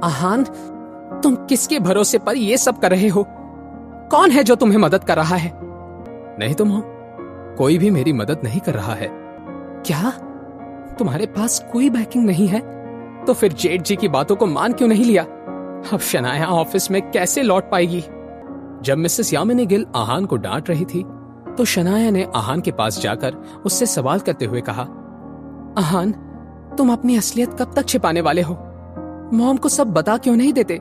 आहान, तुम किसके भरोसे पर ये सब कर रहे हो? कौन है जो तुम्हें मदद कर रहा है? नहीं तो मॉम, कोई भी मेरी मदद नहीं कर रहा है। क्या तुम्हारे पास कोई बैकिंग नहीं है? तो फिर जेठ जी की बातों को मान क्यों नहीं लिया? अब शनाया ऑफिस में कैसे लौट पाएगी? जब मिसेस यामिनी गिल आहान को डांट रही थी तो शनाया ने आहान के पास जाकर उससे सवाल करते हुए कहा, आहान, तुम अपनी असलियत कब तक छिपाने वाले हो? मॉम को सब बता क्यों नहीं देते?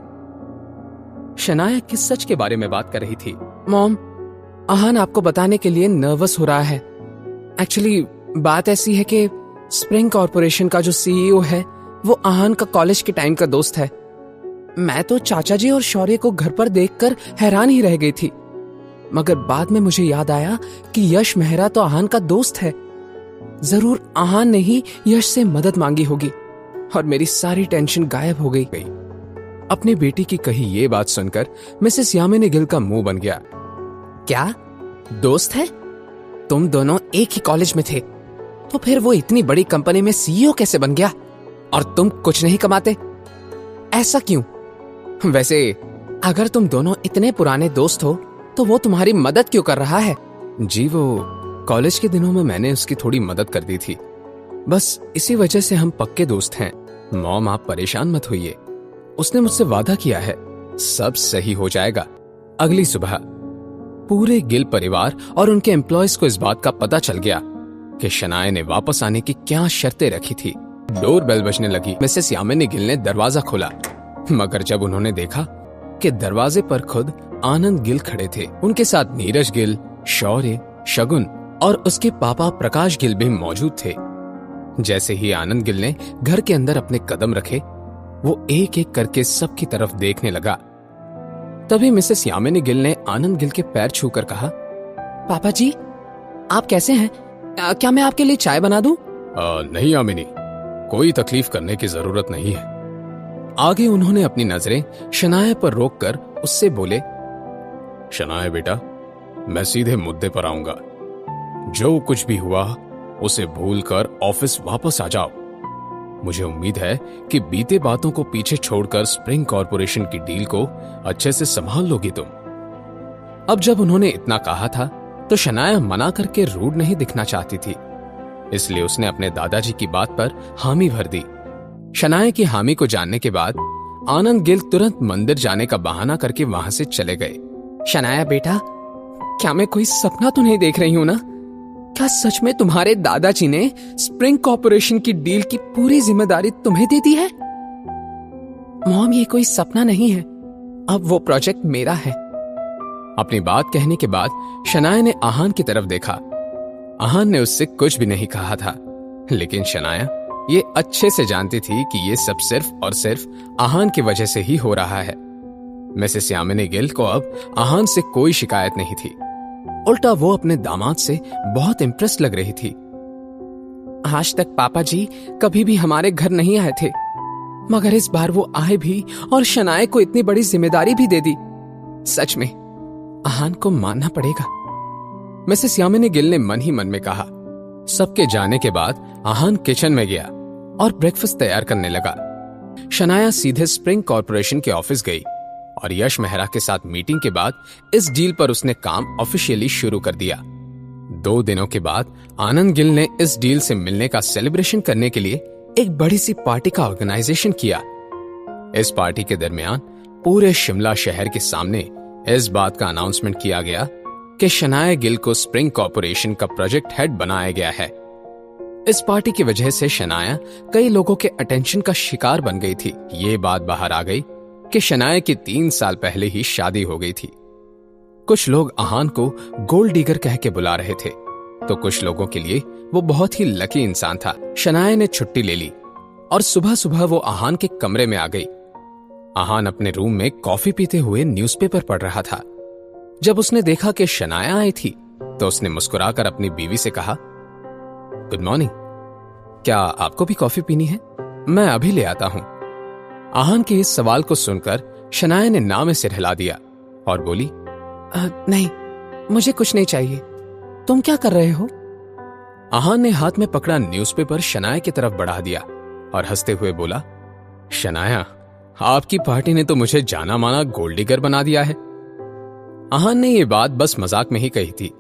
शनाया किस सच के बारे में बात कर रही थी? मॉम, आहान आपको बताने के लिए नर्वस हो रहा है। एक्चुअली बात ऐसी है कि स्प्रिंग कॉर्पोरेशन का जो सीईओ है वो आहान का कॉलेज के टाइम का दोस्त है। मैं तो चाचा जी और शौर्य को घर पर देखकर हैरान ही रह गई थी, मगर बाद में मुझे याद आया कि यश मेहरा तो आहान का दोस्त है। जरूर आहान ने ही यश से मदद मांगी होगी और मेरी सारी टेंशन गायब हो गई। अपनी बेटी की कही ये बात सुनकर मिसेस यामिनी गिल का मुंह बन गया। क्या दोस्त है? तुम दोनों एक ही कॉलेज में थे, तो फिर वो इतनी बड़ी कंपनी में सीईओ कैसे बन गया और तुम कुछ नहीं कमाते? ऐसा क्यों? वैसे अगर तुम दोनों इतने पुराने दोस्त हो तो वो तुम्हारी मदद क्यों कर रहा है? जी, वो कॉलेज के दिनों में मैंने उसकी थोड़ी मदद कर दी थी, बस इसी वजह से हम पक्के दोस्त हैं। मॉम, आप परेशान मत होइए, उसने मुझसे वादा किया है, सब सही हो जाएगा। अगली सुबह पूरे गिल परिवार और उनके एम्प्लॉयज को इस बात का पता चल गया कि शनाया ने वापस आने की क्या शर्तें रखी थी। डोर बेल बजने लगी। मिसेस यामिनी गिल ने दरवाजा खोला, मगर जब उन्होंने देखा कि दरवाजे पर खुद आनंद गिल खड़े थे, उनके साथ नीरज गिल, शौर्य, शगुन और उसके पापा प्रकाश गिल भी मौजूद थे। जैसे ही आनंद गिल ने घर के अंदर अपने कदम रखे, वो एक एक करके सबकी तरफ देखने लगा। तभी मिसेस यामिनी गिल ने आनंद गिल के पैर छूकर कहा, पापा जी, आप कैसे हैं? क्या मैं आपके लिए चाय बना दूं? नहीं यामिनी, कोई तकलीफ करने की जरूरत नहीं है। आगे उन्होंने अपनी नजरें शनाया पर रोककर उससे बोले, शनाया बेटा, मैं सीधे मुद्दे पर आऊंगा। जो कुछ भी हुआ उसे भूलकर ऑफिस वापस आ जाओ। मुझे उम्मीद है कि बीते बातों को पीछे छोड़कर स्प्रिंग कॉर्पोरेशन की डील को अच्छे से संभाल लोगी तुम। अब जब उन्होंने इतना कहा था तो शनाया मना करके रूड नहीं दिखना चाहती थी, इसलिए उसने अपने दादाजी की बात पर हामी भर दी। शनाया की हामी को जानने के बाद आनंद गिल तुरंत मंदिर जाने का बहाना करके वहां से चले गए। शनाया बेटा, क्या मैं कोई सपना तो नहीं देख रही हूं ना? क्या सच में तुम्हारे दादाजी ने स्प्रिंग कॉर्पोरेशन की डील की पूरी जिम्मेदारी तुम्हें दे दी है? मॉम, ये कोई सपना नहीं है, अब वो प्रोजेक्ट मेरा है। अपनी बात कहने के बाद शनाया ने आहान की तरफ देखा। आहान ने उससे कुछ भी नहीं कहा था, लेकिन शनाया ये अच्छे से जानती थी कि ये सब सिर्फ और सिर्फ आहान की वजह से ही हो रहा है। मिसेस यामिनी गिल को अब आहान से कोई शिकायत नहीं थी, उल्टा वो अपने दामाद से बहुत इम्प्रेस लग रही थी। आज तक पापा जी कभी भी हमारे घर नहीं आए थे, मगर इस बार वो आए भी और शनाया को इतनी बड़ी जिम्मेदारी भी दे दी। सच में आहान को मानना पड़ेगा, मिसेस यामिनी गिल ने मन ही मन में कहा। सबके जाने के बाद आहान किचन में गया और ब्रेकफास्ट तैयार करने लगा। शनाया सीधे स्प्रिंग कॉर्पोरेशन के ऑफिस गई और यश मेहरा के साथ मीटिंग के बाद इस डील पर उसने काम ऑफिशियली शुरू कर दिया। 2 दिनों के बाद आनंद गिल ने इस डील से मिलने का सेलिब्रेशन करने के लिए एक बड़ी सी पार्टी का ऑर्गेनाइजेशन किया। इस पार्टी के दरमियान पूरे शिमला शहर के सामने इस बात का अनाउंसमेंट किया गया कि शनाया गिल को स्प्रिंग कॉर्पोरेशन का प्रोजेक्ट हेड बनाया गया है। इस पार्टी की वजह से शनाया कई लोगों के अटेंशन का शिकार बन गई थी। ये बात बाहर आ गई कि शनाया की 3 साल पहले ही शादी हो गई थी। कुछ लोग आहान को गोल्ड डिगर कह के बुला रहे थे, तो कुछ लोगों के लिए वो बहुत ही लकी इंसान था। शनाया ने छुट्टी ले ली और सुबह सुबह वो आहान के कमरे में आ गई। आहान अपने रूम में कॉफी पीते हुए न्यूज़पेपर पढ़ रहा था। जब उसने देखा कि शनाया आई थी तो उसने मुस्कुराकर अपनी बीवी से कहा, गुड मॉर्निंग, क्या आपको भी कॉफी पीनी है? मैं अभी ले आता हूं। आहान के इस सवाल को सुनकर शनाया ने ना में सिर हिला दिया और बोली, नहीं, मुझे कुछ नहीं चाहिए। तुम क्या कर रहे हो? आहान ने हाथ में पकड़ा न्यूज़पेपर शनाया की तरफ बढ़ा दिया और हंसते हुए बोला, शनाया, आपकी पार्टी ने तो मुझे जाना माना गोल्ड डिगर बना दिया है। आहान ने यह बात बस मजाक में ही कही थी,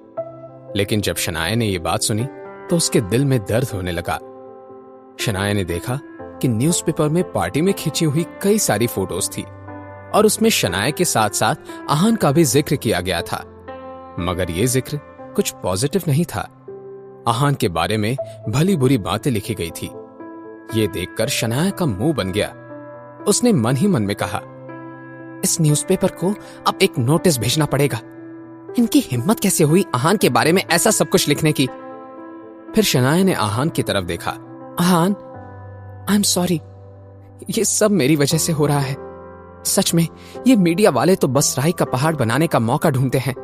लेकिन जब शनाया ने यह बात सुनी तो उसके दिल में दर्द होने लगा। शनाया ने देखा कि न्यूज़पेपर में पार्टी में खींची हुई कई सारी फोटोज थी और उसमें शनाया के साथ साथ आहान का भी जिक्र किया गया था, मगर यह जिक्र कुछ पॉजिटिव नहीं था। आहान के बारे में भली बुरी बातें लिखी गई थी। यह देखकर शनाया का मुंह बन गया। उसने मन ही मन में कहा, इस न्यूज़पेपर को अब एक नोटिस भेजना पड़ेगा। इनकी हिम्मत कैसे हुई आहान के बारे में ऐसा सब कुछ लिखने की। फिर शनाया ने आहान की तरफ देखा। आहान, आई एम सॉरी, ये सब मेरी वजह से हो रहा है। सच में ये मीडिया वाले तो बस राई का पहाड़ बनाने का मौका ढूंढते हैं,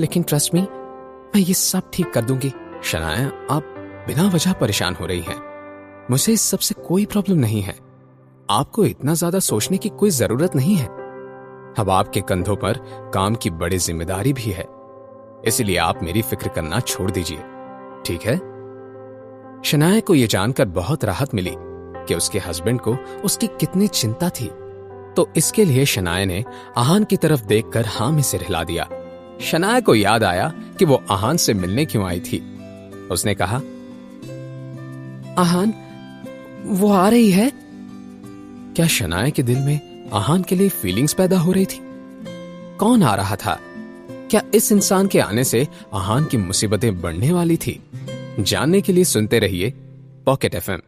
लेकिन ट्रस्ट मी, मैं ये सब ठीक कर दूंगी। शनाया, आप बिना वजह परेशान हो रही हैं। मुझे इस सब से कोई प्रॉब्लम नहीं है। आपको इतना ज्यादा सोचने की कोई जरूरत नहीं है। अब आपके कंधों पर काम की बड़ी जिम्मेदारी भी है, इसलिए आप मेरी फिक्र करना छोड़ दीजिए, ठीक है? शनाया को यह जानकर बहुत राहत मिली कि उसके हस्बैंड को उसकी कितनी चिंता थी, तो इसके लिए शनाया ने आहान की तरफ देखकर हां में सिर हिला दिया। शनाया को याद आया कि वो आहान से मिलने क्यों आई थी। उसने कहा, आहान, वो आ रही है? क्या शनाया के दिल में आहान के लिए फीलिंग्स पैदा हो रही थी? कौन आ रहा था? क्या इस इंसान के आने से आहान की मुसीबतें बढ़ने वाली थी? जानने के लिए सुनते रहिए पॉकेट एफएम।